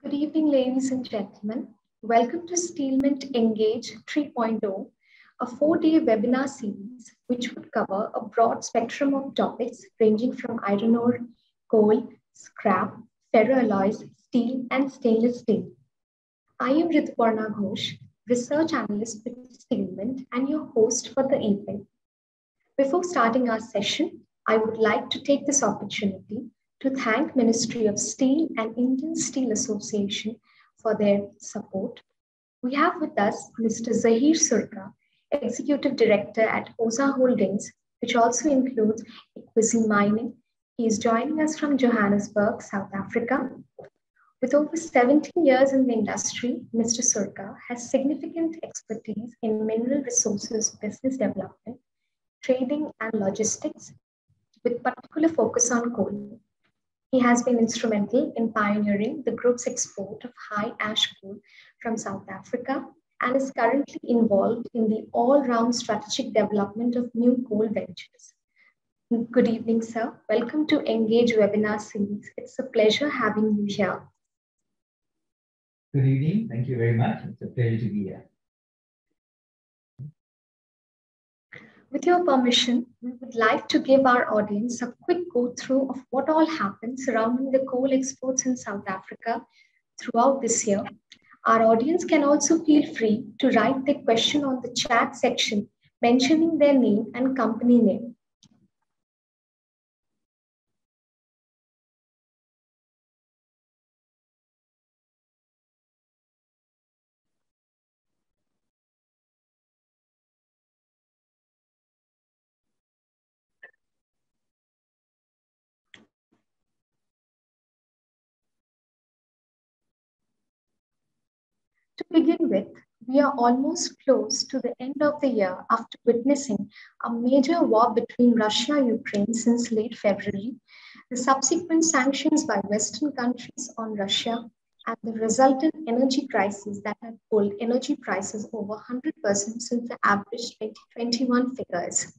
Good evening, ladies and gentlemen. Welcome to Steelmint Engage 3.0, a 4-day webinar series which would cover a broad spectrum of topics ranging from iron ore, coal, scrap, ferroalloys, steel, and stainless steel. I am Rituparna Ghosh, research analyst with Steelmint and your host for the evening. Before starting our session, I would like to take this opportunity to thank Ministry of Steel and Indian Steel Association for their support. We have with us Mr. Zahir Surka, Executive Director at OSA Holdings, which also includes Equity Mining. He is joining us from Johannesburg, South Africa. With over 17 years in the industry, Mr. Surka has significant expertise in mineral resources business development, trading and logistics, with particular focus on coal. He has been instrumental in pioneering the group's export of high ash coal from South Africa and is currently involved in the all-round strategic development of new coal ventures. Good evening, sir. Welcome to Engage webinar series. It's a pleasure having you here. Good evening. Thank you very much. It's a pleasure to be here. With your permission, we would like to give our audience a quick go-through of what all happened surrounding the coal exports in South Africa throughout this year. Our audience can also feel free to write their question on the chat section, mentioning their name and company name. To begin with, we are almost close to the end of the year after witnessing a major war between Russia and Ukraine since late February, the subsequent sanctions by Western countries on Russia, and the resultant energy crisis that had pulled energy prices over 100% since the average 2021 figures.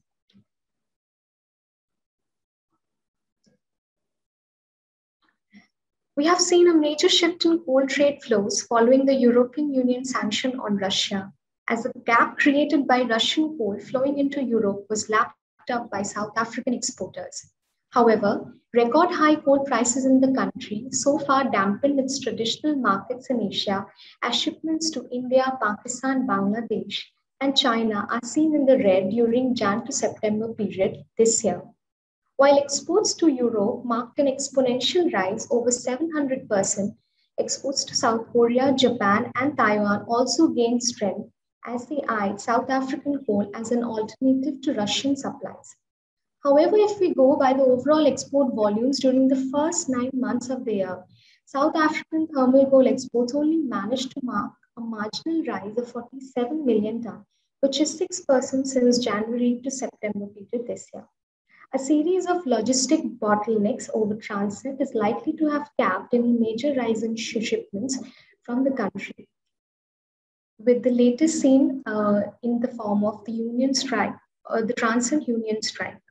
We have seen a major shift in coal trade flows following the European Union sanction on Russia, as the gap created by Russian coal flowing into Europe was lapped up by South African exporters. However, record high coal prices in the country so far dampened its traditional markets in Asia, as shipments to India, Pakistan, Bangladesh, and China are seen in the red during Jan to September period this year. While exports to Europe marked an exponential rise over 700%, exports to South Korea, Japan, and Taiwan also gained strength as they eyed South African coal as an alternative to Russian supplies. However, if we go by the overall export volumes during the first 9 months of the year, South African thermal coal exports only managed to mark a marginal rise of 47 million tonnes, which is 6% since January to September period this year. A series of logistic bottlenecks over transit is likely to have capped any major rise in shipments from the country, with the latest seen in the form of the union strike, the Transnet union strike.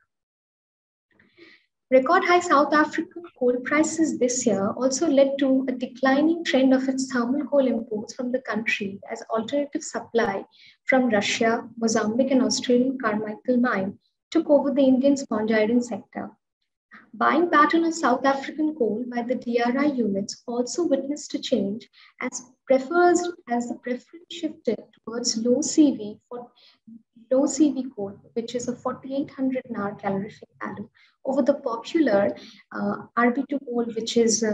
Record high South African coal prices this year also led to a declining trend of its thermal coal imports from the country as alternative supply from Russia, Mozambique, and Australian Carmichael mine took over the Indian sponge iron sector. Buying pattern of South African coal by the DRI units also witnessed a change as the preference shifted towards low CV coal, which is a 4800 NAR calorific value, over the popular RB2 coal, which is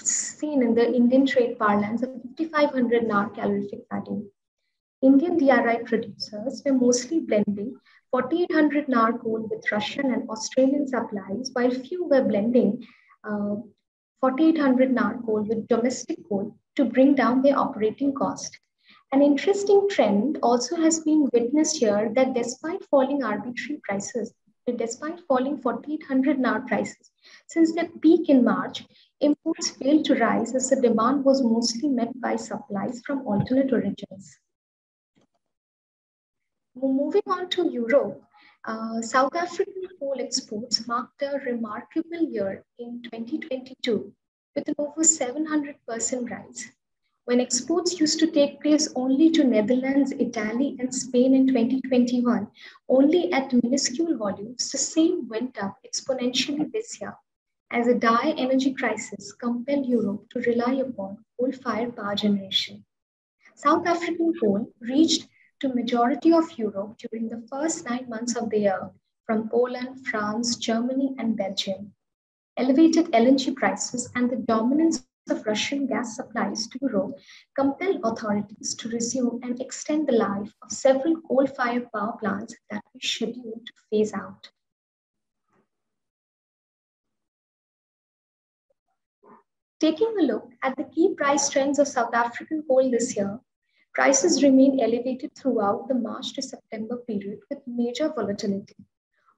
seen in the Indian trade parlance of 5500 NAR calorific value. Indian DRI producers were mostly blending 4800 NAR coal with Russian and Australian supplies, while few were blending 4800 NAR coal with domestic coal to bring down their operating cost. An interesting trend also has been witnessed here that despite falling arbitrary prices, despite falling 4800 NAR prices, since their peak in March, imports failed to rise as the demand was mostly met by supplies from alternate origins. Moving on to Europe, South African coal exports marked a remarkable year in 2022 with an over over 700% rise. When exports used to take place only to Netherlands, Italy, and Spain in 2021, only at minuscule volumes, the same went up exponentially this year, as a dire energy crisis compelled Europe to rely upon coal-fired power generation. South African coal reached to majority of Europe during the first 9 months of the year from Poland, France, Germany, and Belgium. Elevated LNG prices and the dominance of Russian gas supplies to Europe compelled authorities to resume and extend the life of several coal-fired power plants that were scheduled to phase out. Taking a look at the key price trends of South African coal this year, prices remained elevated throughout the March to September period with major volatility.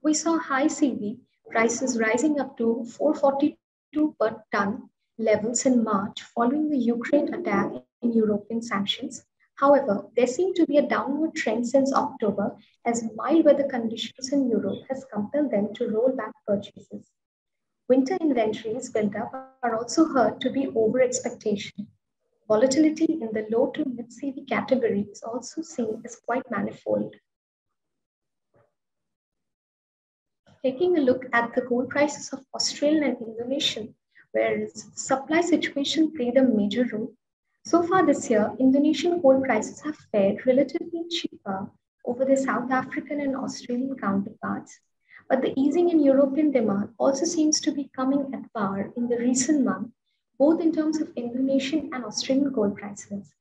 We saw high CV prices rising up to 442 per ton levels in March following the Ukraine attack in European sanctions. However, there seemed to be a downward trend since October as mild weather conditions in Europe has compelled them to roll back purchases. Winter inventories built up are also heard to be over expectation. Volatility in the low to mid CV category is also seen as quite manifold. Taking a look at the coal prices of Australian and Indonesian, whereas the supply situation played a major role. So far this year, Indonesian coal prices have fared relatively cheaper over their South African and Australian counterparts, but the easing in European demand also seems to be coming at par in the recent month, both in terms of Indonesian and Australian coal prices.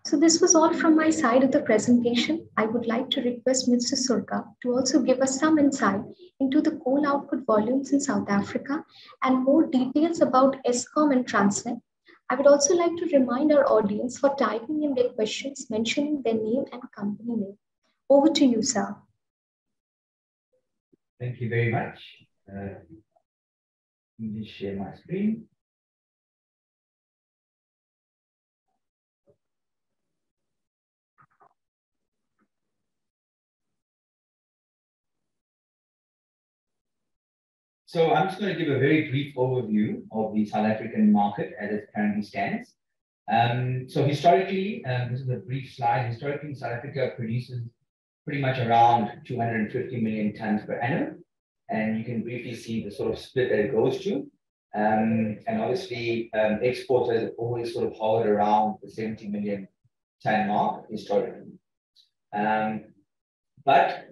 So this was all from my side of the presentation. I would like to request Mr. Surka to also give us some insight into the coal output volumes in South Africa and more details about Eskom and Transnet. I would also like to remind our audience for typing in their questions, mentioning their name and company name. Over to you, sir. Thank you very much. Let me share my screen. So I'm just going to give a very brief overview of the South African market as it currently stands. So historically, this is a brief slide. Historically, South Africa produces pretty much around 250 million tons per annum. And you can briefly see the sort of split that it goes to. And obviously, exports has always sort of hovered around the 70 million ton mark historically. But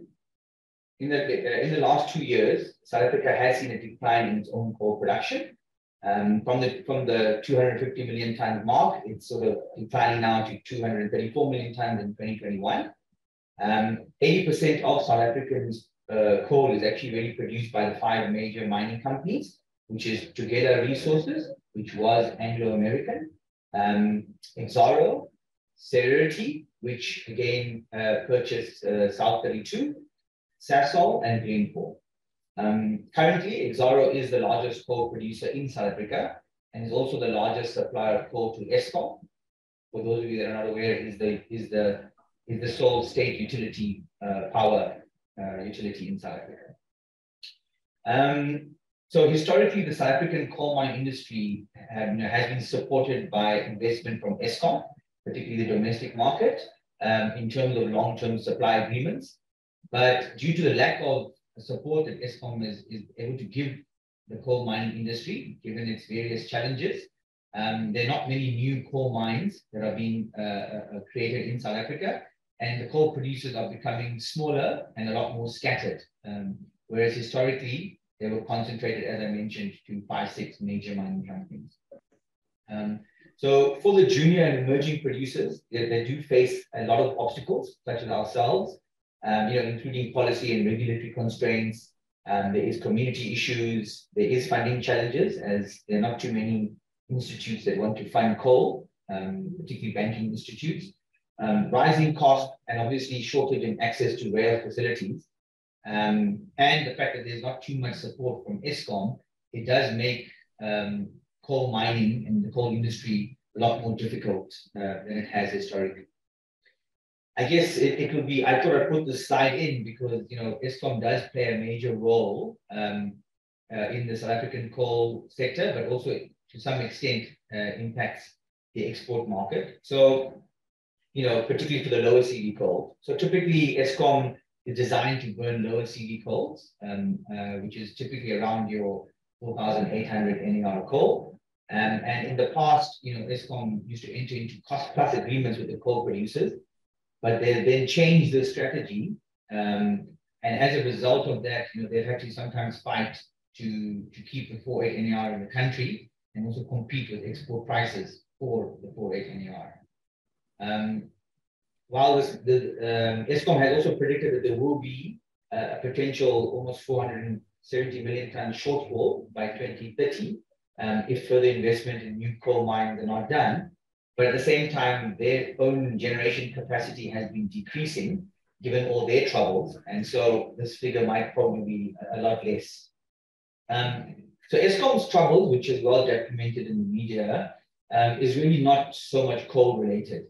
in the last 2 years, South Africa has seen a decline in its own coal production. From the 250 million tons mark, it's sort of declining now to 234 million tons in 2021. 80% of South Africa's coal is actually really produced by the 5 major mining companies, which is Together Resources, which was Anglo American, Exxaro, Celerity, which again purchased South 32, Sasol, and Glencore. Currently, Exxaro is the largest coal producer in South Africa and is also the largest supplier of coal to Eskom. For those of you that are not aware, is the sole state utility power utility in South Africa. So historically, the South African coal mine industry has been supported by investment from Eskom, particularly the domestic market, in terms of long-term supply agreements. But due to the lack of support that Eskom is able to give the coal mining industry, given its various challenges, there are not many new coal mines that are being created in South Africa, and the coal producers are becoming smaller and a lot more scattered. Whereas historically, they were concentrated, as I mentioned, to 5-6 major mining companies. So for the junior and emerging producers, they do face a lot of obstacles, such as ourselves, including policy and regulatory constraints. There is community issues. There is funding challenges, as there are not too many institutes that want to fund coal, particularly banking institutes. Rising costs and obviously shortage in access to rail facilities. And the fact that there's not too much support from Eskom, it does make coal mining and the coal industry a lot more difficult than it has historically. I guess it would be, I thought I'd put this slide in because, Eskom does play a major role in the South African coal sector, but also to some extent impacts the export market. So, particularly for the lower CV coal. So typically Eskom is designed to burn lower CV coals, which is typically around your 4,800 NER coal. And in the past, Eskom used to enter into cost plus agreements with the coal producers, but they then changed the strategy. And as a result of that, they've had to sometimes fight to keep the 4.8 NER in the country and also compete with export prices for the 4.8 NER. While Eskom has also predicted that there will be a potential almost 470 million ton shortfall by 2030 if further investment in new coal mines are not done. But at the same time, their own generation capacity has been decreasing given all their troubles. And so this figure might probably be a lot less. So Eskom's trouble, which is well documented in the media, is really not so much coal related.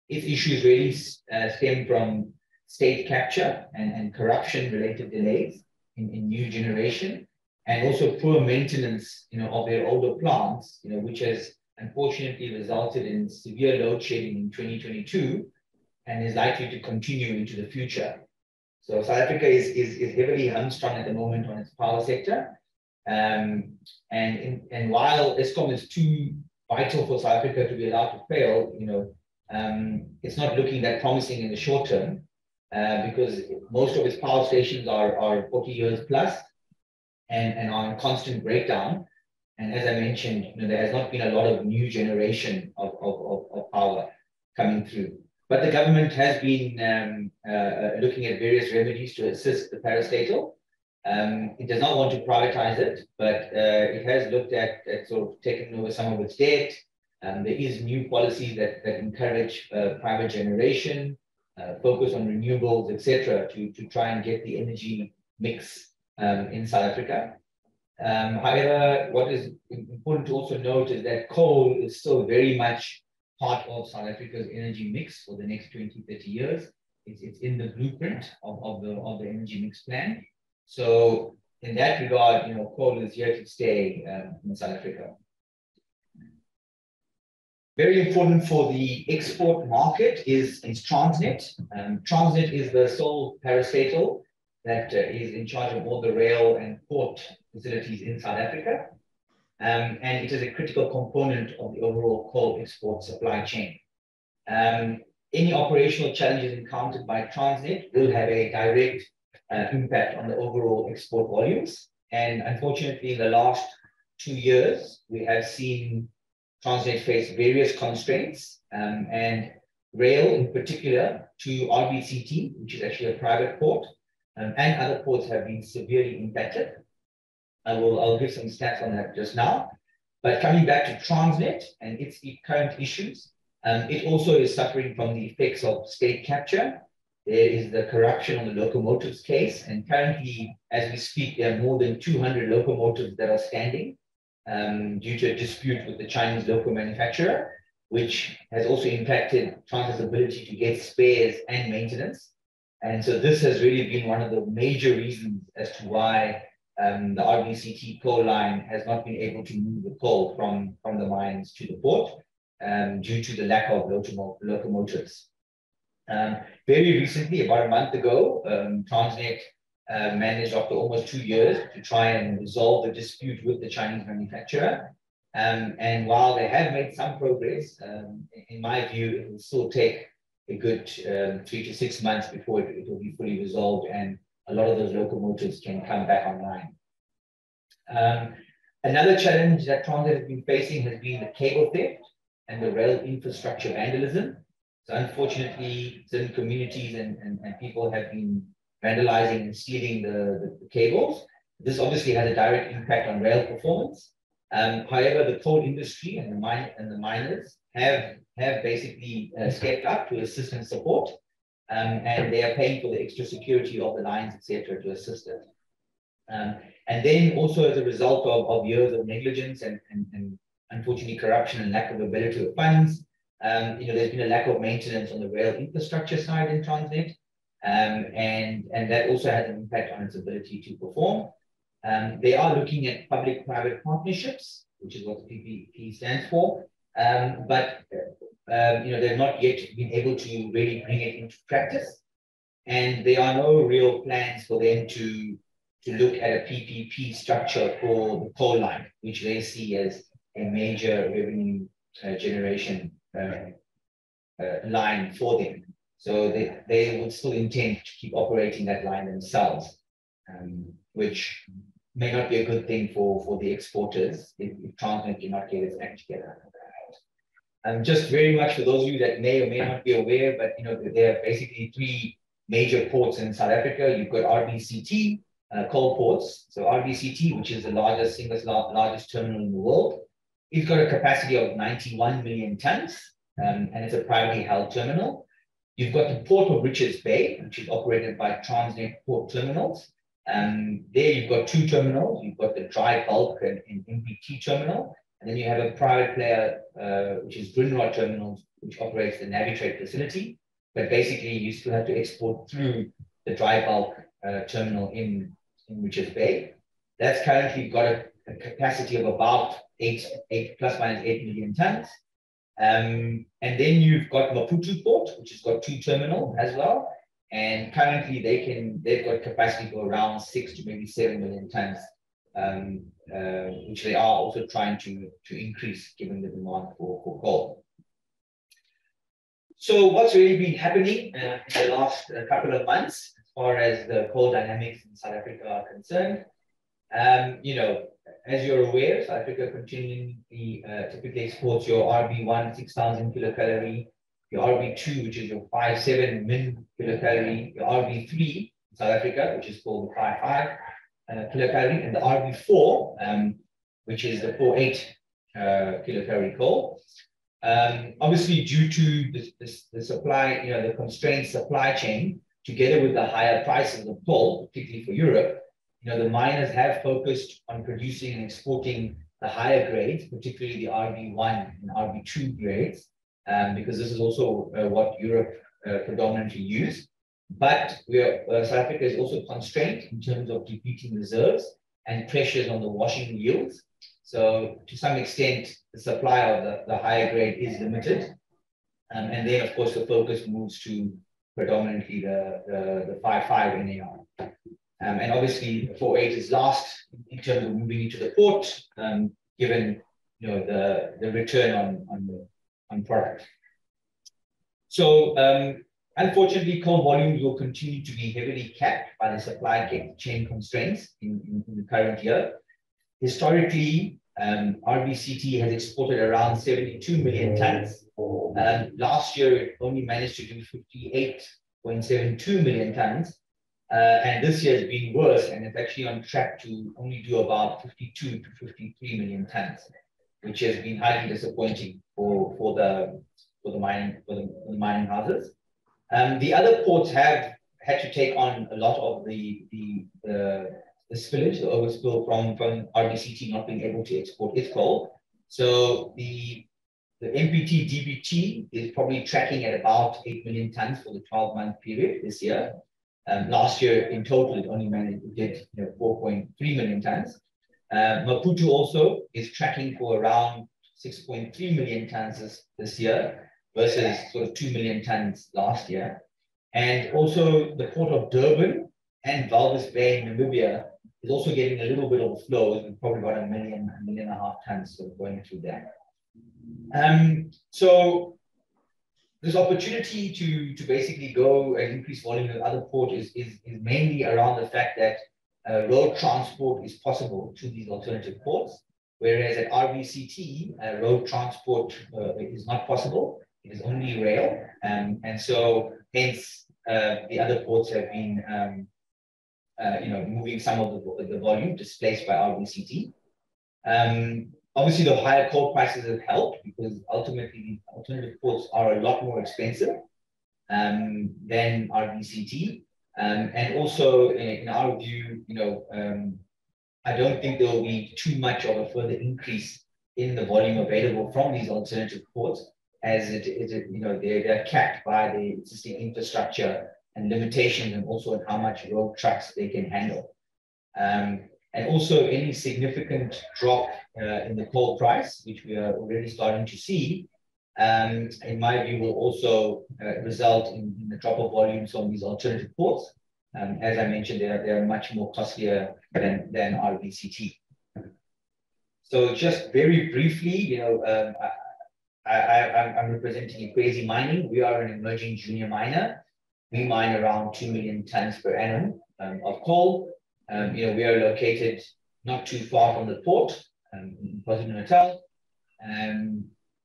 Its issues really stem from state capture and corruption related delays in new generation, and also poor maintenance of their older plants, which has unfortunately resulted in severe load shedding in 2022 and is likely to continue into the future. So South Africa is heavily hamstrung at the moment on its power sector. And while Eskom is too vital for South Africa to be allowed to fail, it's not looking that promising in the short term because most of its power stations are 40 years plus and are in constant breakdown. And as I mentioned, there has not been a lot of new generation of power coming through. But the government has been looking at various remedies to assist the parastatal. It does not want to privatize it, but it has looked at sort of taking over some of its debt. There is new policies that encourage private generation, focus on renewables, etc., to try and get the energy mix in South Africa. However, what is important to also note is that coal is still very much part of South Africa's energy mix for the next 20, 30 years. It's in the blueprint of the energy mix plan. So in that regard, coal is here to stay in South Africa. Very important for the export market is Transnet. Transnet is the sole parastatal that is in charge of all the rail and port facilities in South Africa. And it is a critical component of the overall coal export supply chain. Any operational challenges encountered by Transnet will have a direct impact on the overall export volumes. And unfortunately, in the last 2 years, we have seen Transnet face various constraints, and rail in particular to RBCT, which is actually a private port, and other ports have been severely impacted. I'll give some stats on that just now. But coming back to Transnet and its current issues, it also is suffering from the effects of state capture. There is the corruption on the locomotives case, and currently, as we speak, there are more than 200 locomotives that are standing due to a dispute with the Chinese local manufacturer, which has also impacted Transnet's ability to get spares and maintenance. And so this has really been one of the major reasons as to why the RBCT coal line has not been able to move the coal from the mines to the port due to the lack of locomotives. Very recently, about a month ago, Transnet managed after almost 2 years to try and resolve the dispute with the Chinese manufacturer. And while they have made some progress, in my view, it will still take a good 3 to 6 months before it will be fully resolved and a lot of those locomotives can come back online. Another challenge that Transnet has been facing has been the cable theft and the rail infrastructure vandalism. So unfortunately, certain communities and people have been vandalizing and stealing the cables. This obviously has a direct impact on rail performance. However, the coal industry and the miners have basically stepped up to assist and support, and they are paying for the extra security of the lines, etc., to assist it. And then also as a result of years of negligence and unfortunately corruption and lack of availability of funds, there's been a lack of maintenance on the rail infrastructure side in Transnet, and that also has an impact on its ability to perform. They are looking at public-private partnerships, which is what the PPP stands for. But they've not yet been able to really bring it into practice. And there are no real plans for them to look at a PPP structure for the coal line, which they see as a major revenue generation line for them. So they would still intend to keep operating that line themselves, which may not be a good thing for the exporters if Transnet cannot get its act together. Just very much for those of you that may or may not be aware, but there are basically three major ports in South Africa. You've got RBCT, coal ports. So RBCT, which is the largest terminal in the world, it's got a capacity of 91 million tons, and it's a privately held terminal. You've got the Port of Richards Bay, which is operated by Transnet Port Terminals. There you've got two terminals. You've got the dry bulk and MPT terminal, and then you have a private player, which is Grindrod Terminals, which operates the Navitrade facility. But basically, you still have to export through the dry bulk terminal in Richards Bay. That's currently got a capacity of about 8 plus minus 8 million tons. And then you've got Maputo Port, which has got two terminals as well. And currently they've got capacity for around 6 to maybe 7 million tons, which they are also trying to increase given the demand for coal. So what's really been happening in the last couple of months as far as the coal dynamics in South Africa are concerned? As you're aware, South Africa continually typically exports your RB1 6,000 kilocalorie, your RB2, which is your 5.7 min kilocalorie, your RB3 in South Africa, which is called the 5.5 kilocalorie, and the RB4, which is the 4.8 kilocalorie coal. Obviously, due to the supply, the constrained supply chain, together with the higher prices of coal, particularly for Europe, the miners have focused on producing and exporting the higher grades, particularly the RB1 and RB2 grades, because this is also what Europe predominantly use. But South Africa is also constrained in terms of depleting reserves and pressures on the washing yields. So to some extent, the supply of the higher grade is limited. And then, of course, the focus moves to predominantly the 5.5 NAR. And obviously, 4.8 is last in terms of moving into the port, given the return on product. So unfortunately, coal volumes will continue to be heavily capped by the supply chain constraints in the current year. Historically, RBCT has exported around 72 million tons. Last year, it only managed to do 58.72 million tons. And this year has been worse, and it's actually on track to only do about 52 to 53 million tons, which has been highly disappointing for the mining houses. The other ports have had to take on a lot of the spillage, the overspill from RBCT not being able to export its coal. So the MPT DBT is probably tracking at about 8 million tons for the 12-month period this year. Last year, in total, it only managed to get 4.3 million tons. Maputo also is tracking for around 6.3 million tons this year versus sort of 2 million tons last year. And also the port of Durban and Walvis Bay in Namibia is also getting a little bit of a flow. We've probably got 1.5 million tons sort of going through there. So this opportunity to basically go and increase volume at other ports is mainly around the fact that road transport is possible to these alternative ports, whereas at RBCT, road transport is not possible. It is only rail. And so hence the other ports have been moving some of the volume displaced by RBCT. Obviously, the higher coal prices have helped because ultimately the alternative ports are a lot more expensive than RBCT. And also, in our view, I don't think there will be too much of a further increase in the volume available from these alternative ports, as they're capped by the existing infrastructure and limitations, and also on how much road trucks they can handle. and also any significant drop in the coal price, which we are already starting to see, in my view, will also result in the drop of volumes from these alternative ports. As I mentioned, they are much more costlier than RBCT. So just very briefly, I'm representing Equasi Mining. We are an emerging junior miner. We mine around 2 million tons per annum of coal. We are located not too far from the port in KwaZulu-Natal.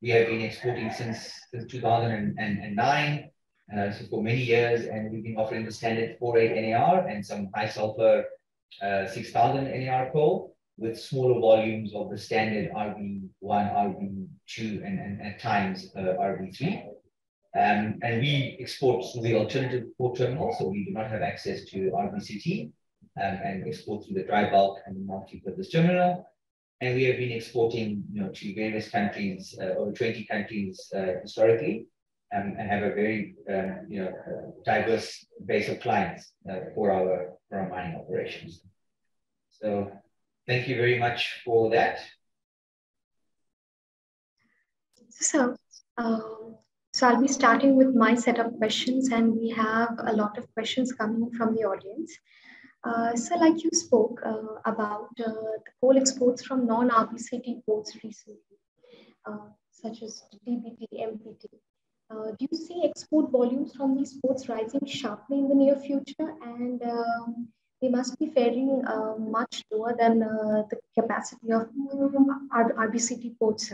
We have been exporting since 2009, so for many years, and we've been offering the standard 4.8 NAR and some high sulfur 6,000 NAR coal, with smaller volumes of the standard RB1, RB2, and at times RB3. And we export through the alternative port terminal, so we do not have access to RBCT, and export through the dry bulk and the multi-purpose terminal. And we have been exporting to various countries, over 20 countries historically, and have a very diverse base of clients for our mining operations. So thank you very much for that. So I'll be starting with my set of questions, and we have a lot of questions coming from the audience. So like you spoke about the coal exports from non-RBCT ports recently, such as DBT, MPT. Do you see export volumes from these ports rising sharply in the near future? And they must be faring much lower than the capacity of RBCT ports.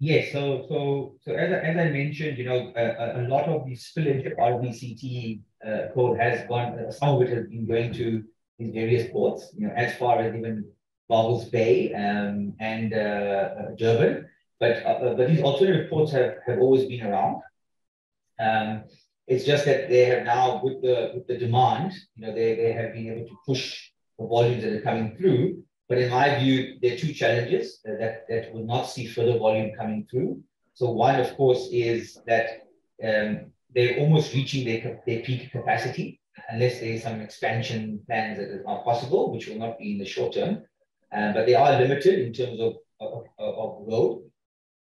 Yes, so as I mentioned, a lot of the spillage of RBCT coal has gone. Some of it has been going to these various ports, as far as even Walvis Bay and Durban. But these alternative ports have always been around. It's just that they have now, with the demand, they have been able to push the volumes that are coming through. But in my view, there are two challenges that will not see further volume coming through. So one, of course, is that they're almost reaching their peak capacity, unless there is some expansion plans that are possible, which will not be in the short term. But they are limited in terms of road.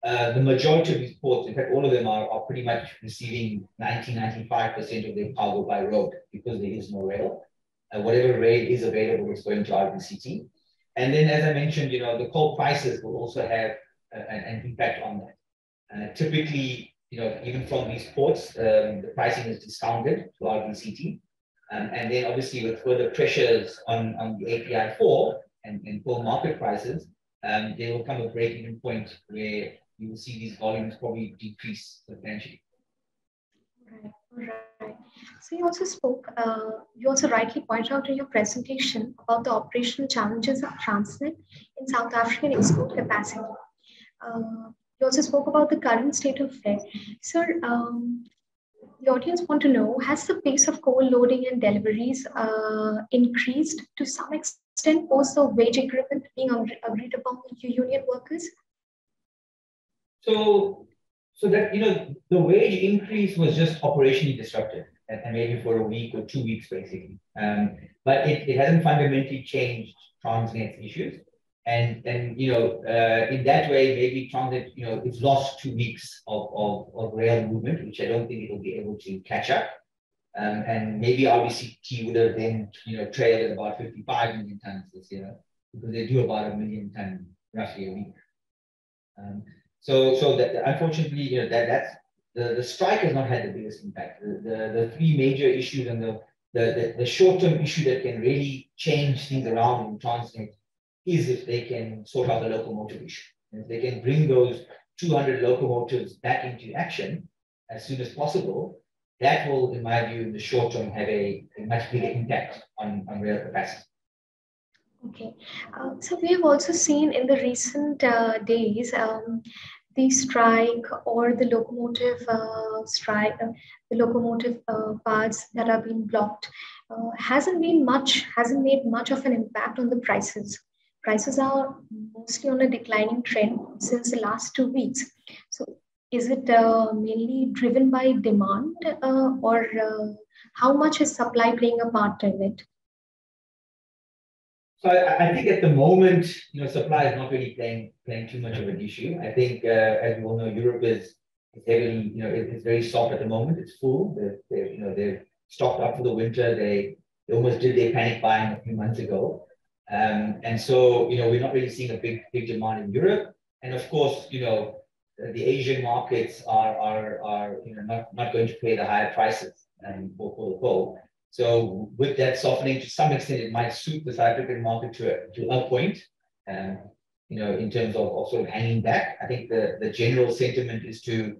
The majority of these ports, in fact, all of them are pretty much receiving 95% of their cargo by road, because there is no rail. Whatever rail is available is going to RBCT. And then, as I mentioned, the coal prices will also have an impact on that. Typically, even from these ports, the pricing is discounted to RBCT. And then, obviously, with further pressures on the API4 and coal market prices, there will come a break-even point where you will see these volumes probably decrease substantially. Right. So you also spoke, you also rightly pointed out in your presentation about the operational challenges of Transnet in South African export capacity. You also spoke about the current state of affairs. Sir, the audience want to know, has the pace of coal loading and deliveries increased to some extent post the wage agreement being agreed upon with union workers? So that, the wage increase was just operationally disrupted, and maybe for a week or 2 weeks, basically. But it hasn't fundamentally changed Transnet's issues. And in that way, maybe Transnet, it's lost 2 weeks of rail movement, which I don't think it will be able to catch up. And maybe RBCT would have then, trailed at about 55 million tons this year, because they do about 1 million ton roughly a week. So that, unfortunately, that's the strike has not had the biggest impact. The three major issues and the short-term issue that can really change things around in Transnet is if they can sort out the locomotive issue. And if they can bring those 200 locomotives back into action as soon as possible, that will, in my view, in the short term, have a much bigger impact on rail capacity. Okay, so we have also seen in the recent days the strike or the locomotive strike, the locomotive parts that are being blocked hasn't made much of an impact on the prices. Prices are mostly on a declining trend since the last 2 weeks. So is it mainly driven by demand or how much is supply playing a part in it? So I think at the moment, supply is not really playing too much of an issue. I think, as we all know, Europe is heavily, it's very soft at the moment. It's full. They've stocked up for the winter. They almost did their panic buying a few months ago. And so, we're not really seeing a big demand in Europe. And of course, the Asian markets are not going to pay the higher prices for the coal. So with that softening, to some extent, it might suit the South African market to a point, in terms of sort of hanging back. I think the general sentiment is to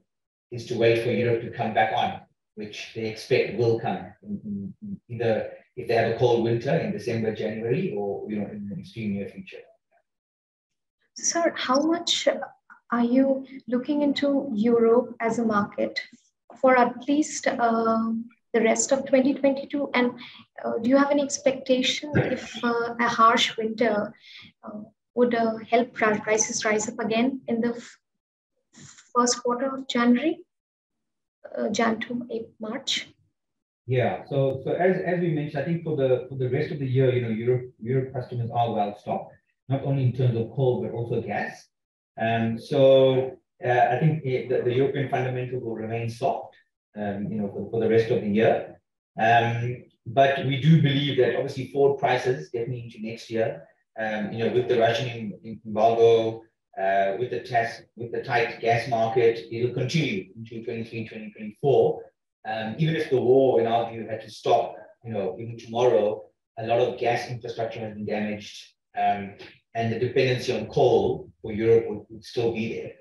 wait for Europe to come back on, which they expect will come either if they have a cold winter in December, January, or in the extreme near future. Sir, how much are you looking into Europe as a market for at least the rest of 2022? And do you have any expectation if a harsh winter would help prices rise up again in the first quarter of January, Jan to March? Yeah. So as we mentioned, I think for the rest of the year, Europe customers are well stocked, not only in terms of coal but also gas. So I think the European fundamentals will remain soft, for the rest of the year. But we do believe that obviously forward prices definitely into next year, with the Russian embargo, with the tight gas market, it'll continue into 2023, 2024. Even if the war, in our view, had to stop, even tomorrow, a lot of gas infrastructure has been damaged, and the dependency on coal for Europe would still be there.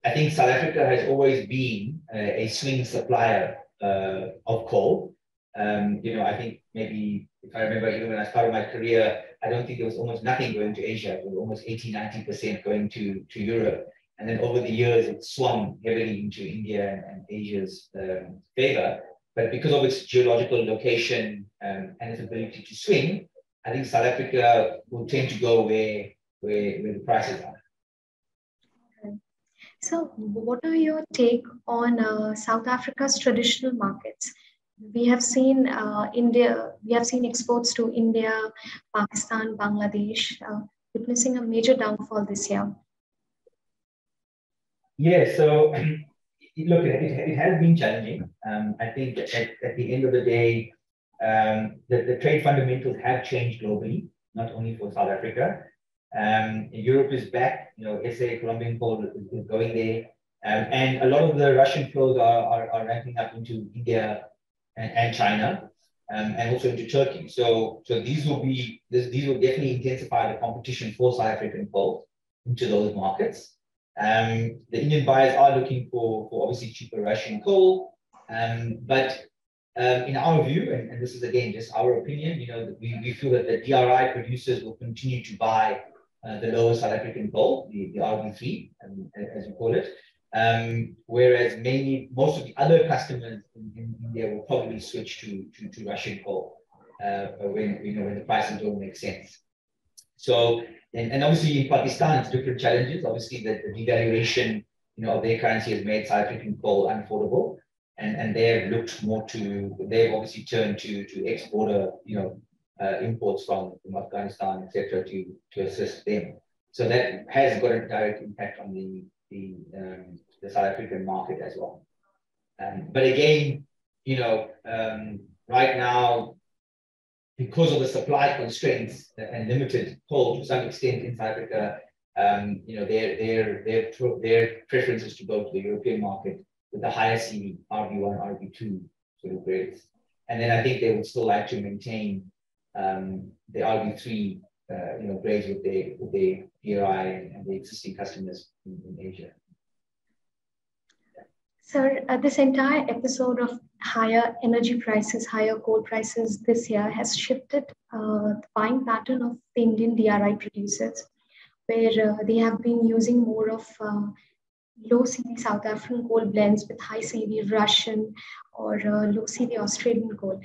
I think South Africa has always been a swing supplier of coal. I think maybe, if I remember, even when I started my career, I don't think there was almost nothing going to Asia. It was almost 80-90% going to Europe. And then over the years, it swung heavily into India and Asia's favor. But because of its geological location and its ability to swing, I think South Africa will tend to go where the prices are. Okay. So what are your take on South Africa's traditional markets? We have seen exports to India, Pakistan, Bangladesh, witnessing a major downfall this year. Yeah, so look, it has been challenging. I think at the end of the day, the trade fundamentals have changed globally, not only for South Africa. Europe is back, SA, Colombian coal is going there. And a lot of the Russian flows are ramping up into India and China, and also into Turkey. So these will definitely intensify the competition for South African coal into those markets. The Indian buyers are looking for obviously cheaper Russian coal, but in our view, and this is again just our opinion, we feel that the DRI producers will continue to buy the lower South African coal, the RB3, as we call it, whereas most of the other customers in India will probably switch to Russian coal when the prices don't make sense. So, and obviously in Pakistan, it's different challenges. Obviously, the devaluation, of their currency has made South African coal unaffordable, and they've obviously turned to exporter, imports from Afghanistan, etc., to assist them. So that has got a direct impact on the South African market as well. But again, right now, because of the supply constraints and limited coal to some extent in South Africa, their preference is to go to the European market with the higher CV, RB1, RB2 sort of grades. And then I think they would still like to maintain the RB3 grades with their DRI and the existing customers in Asia. Sir, this entire episode of higher energy prices, higher coal prices this year has shifted the buying pattern of the Indian DRI producers, where they have been using more of low CV South African coal blends with high CV Russian or low CV Australian coal.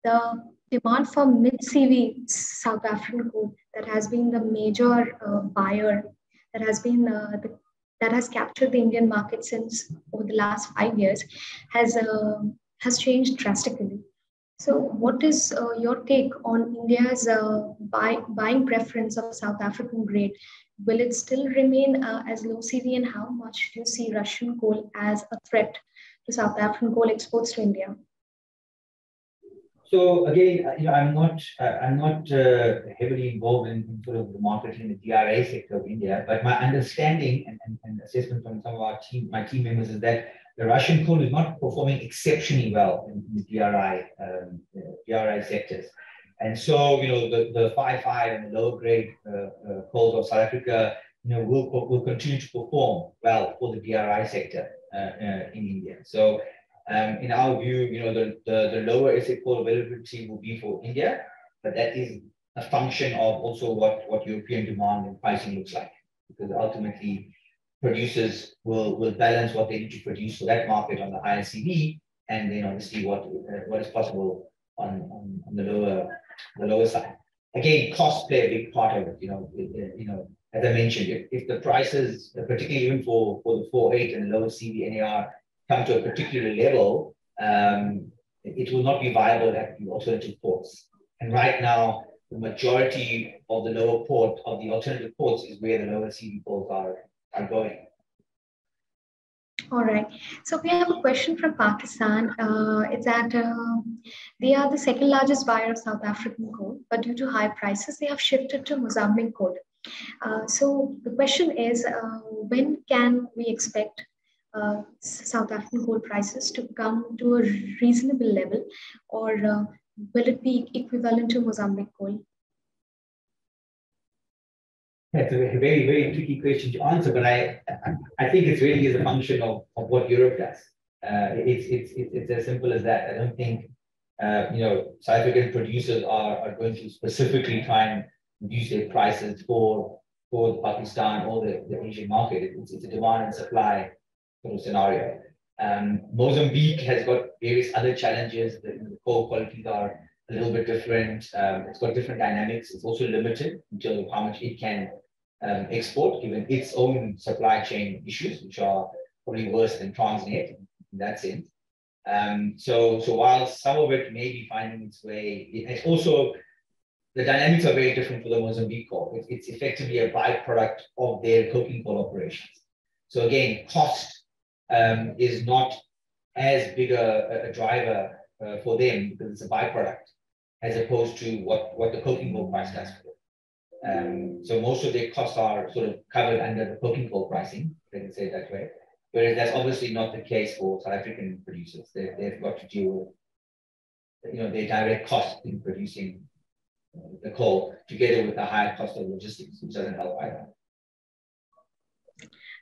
The demand for mid CV South African coal that has been the major buyer, that has captured the Indian market since over the last 5 years has changed drastically. So, what is your take on India's buying preference of South African grade? Will it still remain as low CV, and how much do you see Russian coal as a threat to South African coal exports to India? So again, I'm not heavily involved in sort of the marketing in the DRI sector of India, but my understanding and assessment from some of my team members is that the Russian coal is not performing exceptionally well in the DRI sectors. And so, the 5.5 and the lower grade coals of South Africa, will continue to perform well for the DRI sector in India. So in our view, the lower SA coal availability will be for India, but that is a function of also what European demand and pricing looks like, because ultimately producers will balance what they need to produce for that market on the higher CV, and then obviously what is possible on the lower side. Again, costs play a big part of it. As I mentioned, if the prices, particularly even for the 4.8 and the lower CV NAR, come to a particular level, it will not be viable to have the alternative ports. And right now, the majority of the alternative ports is where the lower CV ports are going. All right. So we have a question from Pakistan. It's that they are the second largest buyer of South African coal, but due to high prices, they have shifted to Mozambique coal. So the question is, when can we expect South African coal prices to come to a reasonable level, or will it be equivalent to Mozambique coal? That's a very, very tricky question to answer, but I think it really is a function of what Europe does. It's as simple as that. I don't think South African producers are going to specifically try and reduce their prices for Pakistan or the Asian market. It's a demand and supply sort of scenario. Mozambique has got various other challenges. The coal qualities are a little bit different. It's got different dynamics. It's also limited in terms of how much it can export, given its own supply chain issues, which are probably worse than Transnet in that sense. So while some of it may be finding its way, it's also, the dynamics are very different for the Mozambique coal. It's effectively a byproduct of their coking coal operations. So again, cost is not as big a driver for them because it's a byproduct, as opposed to what the coking coal price does for them. So most of their costs are sort of covered under the coking coal pricing, if I can say it that way. Whereas that's obviously not the case for South African producers. They've got to deal with their direct cost in producing the coal together with the higher cost of logistics, which doesn't help either.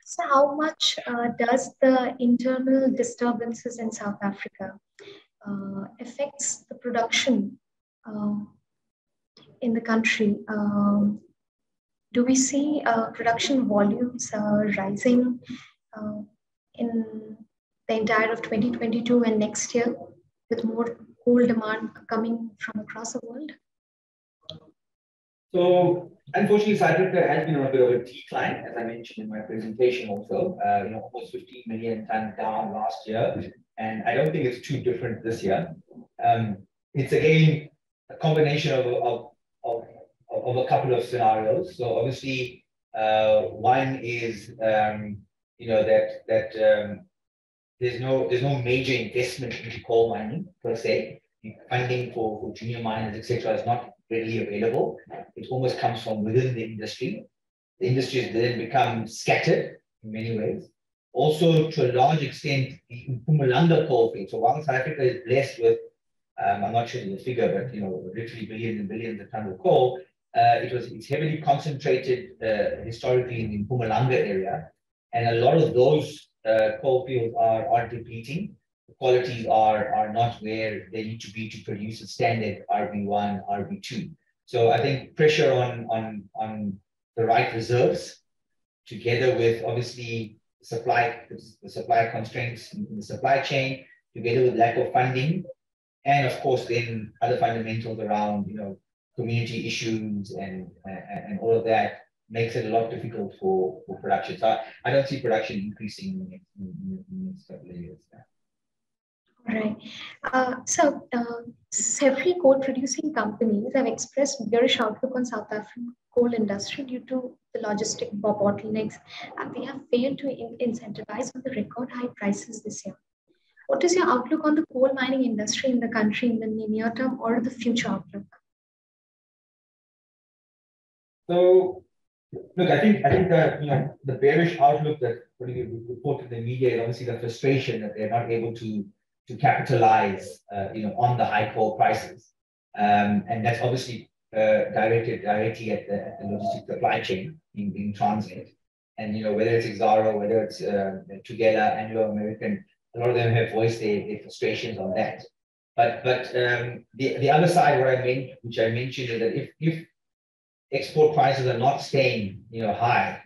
So how much does the internal disturbances in South Africa affects the production in the country? Do we see production volumes rising in the entire of 2022 and next year with more coal demand coming from across the world? So unfortunately, South Africa has been on a bit of a decline, as I mentioned in my presentation also, almost 15 million tons down last year. And I don't think it's too different this year. It's again a combination of a couple of scenarios. So obviously, one is that there's no major investment into coal mining per se. Funding for junior miners, etc., is not readily available. It almost comes from within the industry. The industry has then become scattered in many ways. Also, to a large extent, the Mpumalanga coal field. So while South Africa is blessed with, I'm not sure the figure, but literally billions and billions of tons of coal, it's heavily concentrated historically in the Mpumalanga area, and a lot of those coal fields are depleting. The qualities are not where they need to be to produce a standard RB1, RB2. So I think pressure on the right reserves, together with obviously the supply constraints in the supply chain, together with lack of funding, and of course then other fundamentals around community issues and all of that, makes it a lot difficult for production. So I don't see production increasing in the next couple of years. Right. Several coal-producing companies have expressed bearish outlook on South African coal industry due to the logistic bottlenecks, and they have failed to incentivize on the record high prices this year. What is your outlook on the coal mining industry in the country in the near term or the future outlook? So, look, I think that the bearish outlook that reported in the media is obviously the frustration that they're not able to capitalize on the high coal prices, and that's obviously directed directly at the logistics supply chain in transit, and whether it's Exxaro, whether it's Tugela, Anglo American, a lot of them have voiced their frustrations on that. But the other side, which I mentioned, is that if export prices are not staying, high.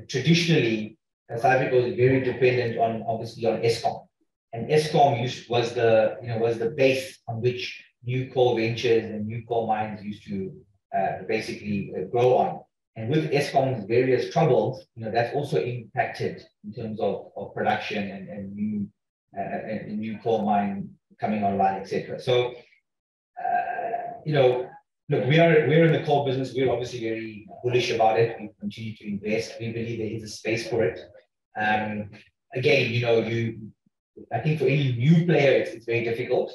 Traditionally, South Africa was very dependent on Eskom, and Eskom was the base on which new coal ventures and new coal mines used to basically grow on. And with Eskom's various troubles, that's also impacted in terms of production and new coal mine coming online, etc. So, look, we're in the coal business. We're obviously very bullish about it. We continue to invest. We believe there is a space for it. Again, I think for any new player, it's very difficult.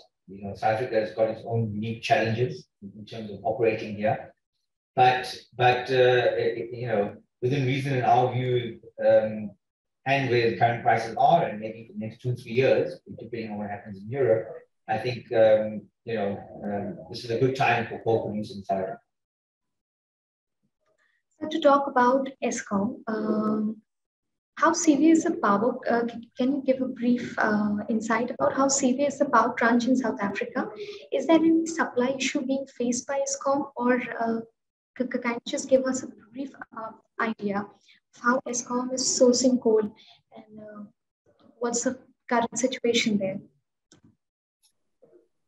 South Africa has got its own unique challenges in terms of operating here. But within reason, in our view, and where the current prices are, and maybe for the next 2-3 years, depending on what happens in Europe, I think this is a good time for coal producers in South Africa. So to talk about Eskom, how serious is the power? Can you give a brief insight about how serious is the power crunch in South Africa? Is there any supply issue being faced by Eskom, or can you just give us a brief idea of how Eskom is sourcing coal and what's the current situation there?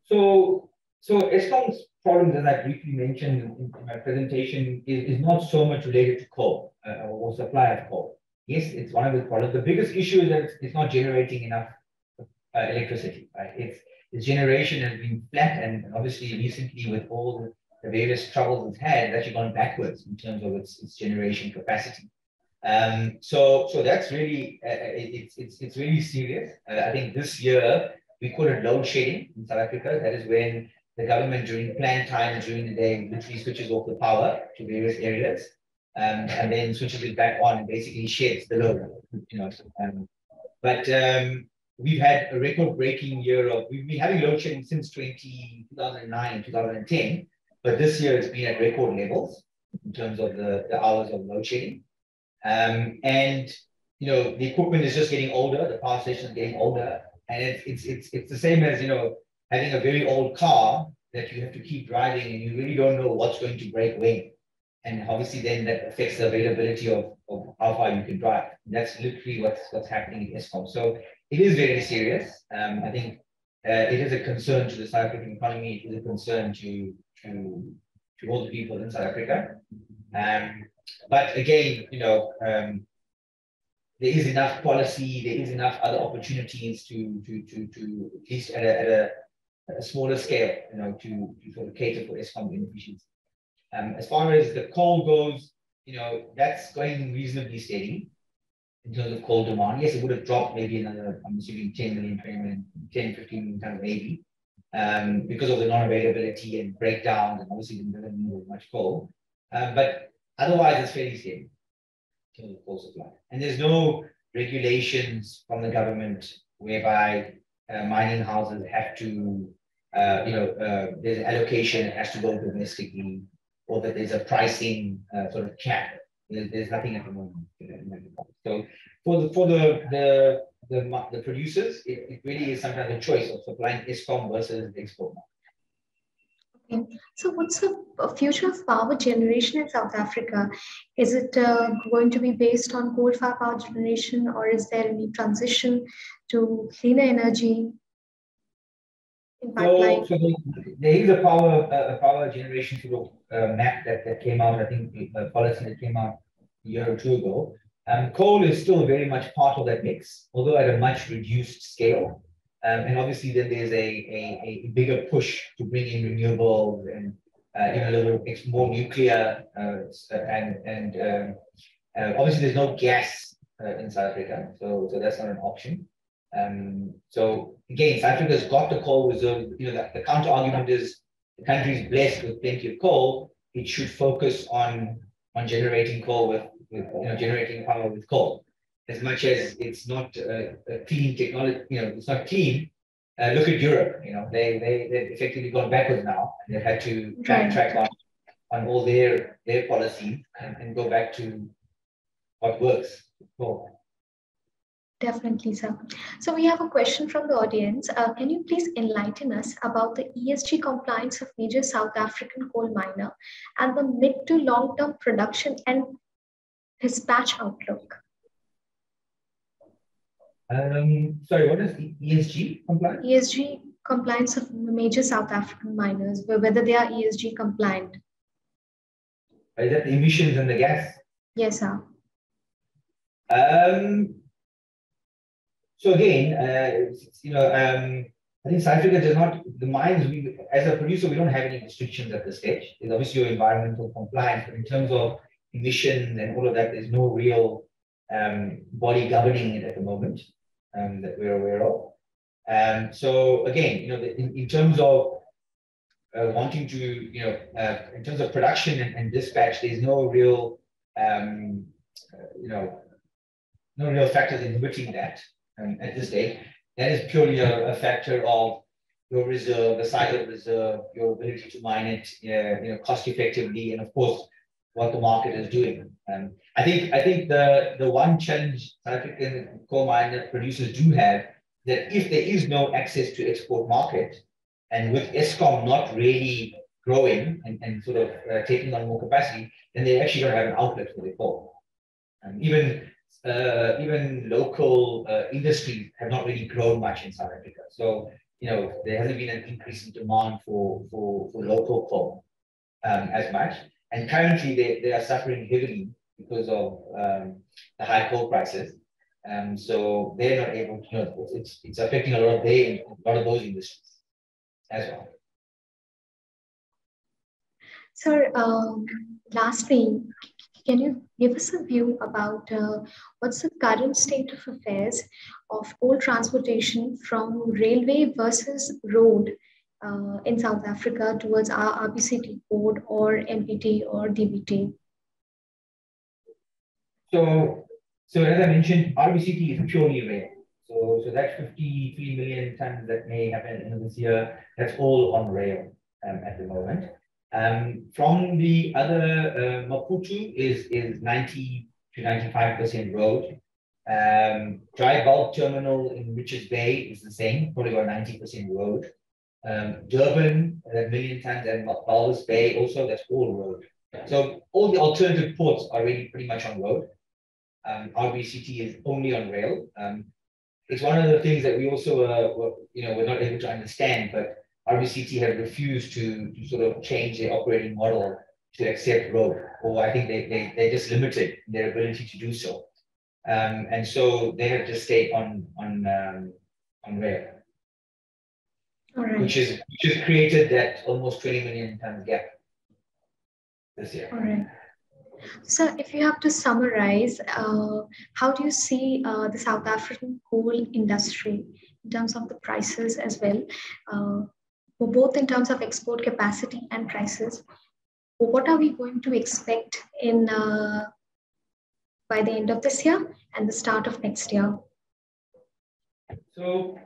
So Eskom's problems, as I briefly mentioned in my presentation, is not so much related to coal or supply of coal. Yes, it's one of the problems. The biggest issue is that it's not generating enough electricity. Right? Its generation has been flat, and obviously recently with all the various troubles it's had, it's actually gone backwards in terms of its generation capacity. So that's really it's really serious. I think this year we call it load shedding in South Africa. That is when the government during planned times during the day literally switches off the power to various areas. And then switches it back on and basically sheds the load. We've had a record-breaking year we've been having load shedding since 2009 and 2010, but this year it's been at record levels in terms of the hours of load shedding. The equipment is just getting older, the power station is getting older, and it's the same as having a very old car that you have to keep driving and you really don't know what's going to break when. And obviously then that affects the availability of how far you can drive. And that's literally what's happening in Eskom. So it is very serious. I think it is a concern to the South African economy. It is a concern to all the people in South Africa. But again, there is enough policy, there is enough other opportunities to at least at a smaller scale, to sort of cater for Eskom inefficiency. As far as the coal goes, that's going reasonably steady in terms of coal demand. Yes, it would have dropped maybe another, I'm assuming 10 million, 20 million, 10, 15 million tons maybe, because of the non-availability and breakdowns, and obviously it doesn't need much coal. But otherwise, it's fairly steady in terms of coal supply. And there's no regulations from the government whereby mining houses have to, there's an allocation that has to go domestically, or that there's a pricing sort of cap. There's nothing at the moment. So for the producers, it really is sometimes a choice of supplying Eskom versus the export market. Okay. So what's the future of power generation in South Africa? Is it going to be based on coal-fired power generation, or is there any transition to cleaner energy? So there is a power generation sort of map that came out, I think a policy that came out a year or two ago. Coal is still very much part of that mix, although at a much reduced scale. And obviously then there's a bigger push to bring in renewables and even a little bit more nuclear obviously there's no gas in South Africa, so that's not an option. So again, South Africa's got the coal reserve. The counter argument is the country is blessed with plenty of coal. It should focus on generating coal with generating power with coal. As much as it's not a clean technology, it's not clean. Look at Europe. They've effectively gone backwards now. They've had to backtrack on all their policies and go back to what works. Cool. Definitely, sir. So we have a question from the audience. Can you please enlighten us about the ESG compliance of major South African coal miner and the mid to long-term production and dispatch outlook? Sorry, what is the ESG compliance? ESG compliance of major South African miners, whether they are ESG compliant. Is that the emissions and the gas? Yes, sir. So again, I think South Africa does not, the mines, as a producer, we don't have any restrictions at this stage. There's obviously your environmental compliance, but in terms of emissions and all of that, there's no real body governing it at the moment that we're aware of. So again, in terms of wanting to, in terms of production and dispatch, there's no real, no real factors inhibiting that at this stage. That is purely a factor of your reserve, the size of the reserve, your ability to mine it, cost effectively, and of course, what the market is doing. I think the one challenge South African coal miner producers do have, that if there is no access to export market, and with Eskom not really growing and sort of taking on more capacity, then they actually don't have an outlet for their coal. Even local industries have not really grown much in South Africa. So, there hasn't been an increase in demand for local coal as much. And currently they are suffering heavily because of the high coal prices. So they're not able to, it's affecting a lot of those industries as well. Sir, lastly, can you give us a view about what's the current state of affairs of coal transportation from railway versus road in South Africa towards our RBCT code or MPT or DBT? So as I mentioned, RBCT is purely rail. So that 53 million tons that may happen at the end of this year, that's all on rail at the moment. From the other, Maputo is 90 to 95% road. Dry bulk terminal in Richards Bay is the same, probably about 90% road. Durban, that million tons, and Walvis Bay also, that's all road. So all the alternative ports are really pretty much on road. RBCT is only on rail. It's one of the things that we also were not able to understand, but RBCT have refused to sort of change their operating model to accept road, or I think they're just limited in their ability to do so. And so they have just stayed on rail. All right. Which has created that almost 20 million ton gap this year. All right. So if you have to summarize, how do you see the South African coal industry in terms of the prices as well, both in terms of export capacity and prices? What are we going to expect in by the end of this year and the start of next year? So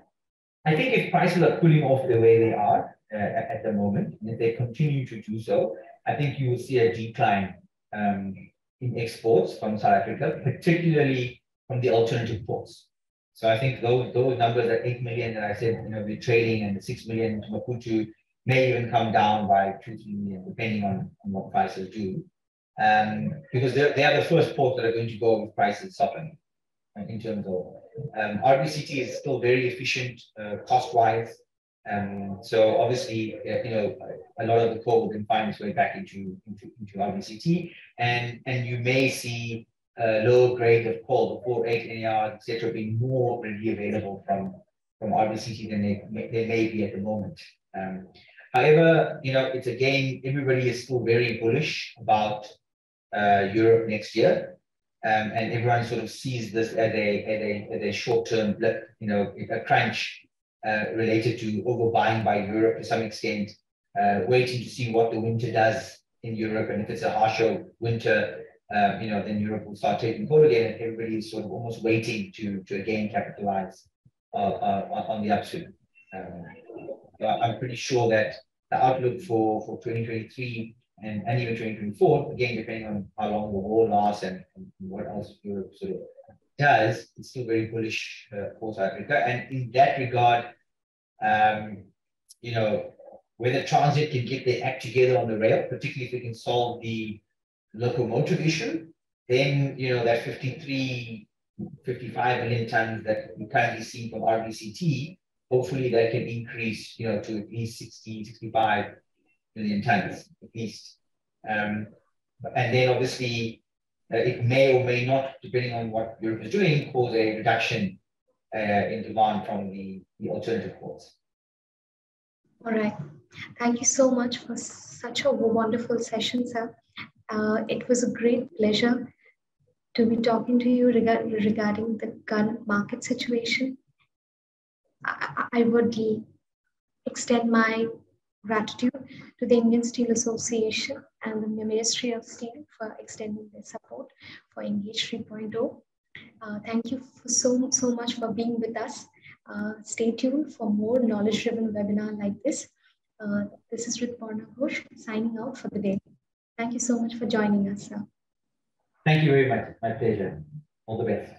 I think if prices are cooling off the way they are at the moment, and if they continue to do so, I think you will see a decline in exports from South Africa, particularly from the alternative ports. So I think those numbers at 8 million that I said, the trading, and the 6 million to Maputo may even come down by 2-3 million, depending on what prices do. Because they are the first ports that are going to go with prices softening in terms of RBCT is still very efficient cost-wise. So obviously, a lot of the coal will then find its way back into RBCT, and you may see lower grade of coal, the 4, 8 NER, etc., being more readily available from from RBCT than they may be at the moment. However, it's again, everybody is still very bullish about Europe next year. And everyone sort of sees this as a short-term blip, a crunch related to overbuying by Europe to some extent, waiting to see what the winter does in Europe. And if it's a harsher winter, then Europe will start taking hold again, and everybody is sort of almost waiting to again capitalize on the upswing. I'm pretty sure that the outlook for 2023 and even 2024, again, depending on how long the war lasts and what else Europe sort of does, it's still very bullish for South Africa. And in that regard, whether Transnet can get their act together on the rail, particularly if they can solve the locomotive issue, then that 55 million tons that we currently see from RBCT, hopefully that can increase to at least 65 million tons at least. And then obviously it may or may not, depending on what Europe is doing, cause a reduction in demand from the alternative ports. All right. Thank you so much for such a wonderful session, sir. It was a great pleasure to be talking to you regarding the current market situation. I would extend my gratitude to the Indian Steel Association and the Ministry of Steel for extending their support for Engage 3.0. Thank you so much for being with us. Stay tuned for more knowledge-driven webinar like this. This is Rituparna Ghosh signing out for the day. Thank you so much for joining us, sir. Thank you very much. My pleasure. All the best.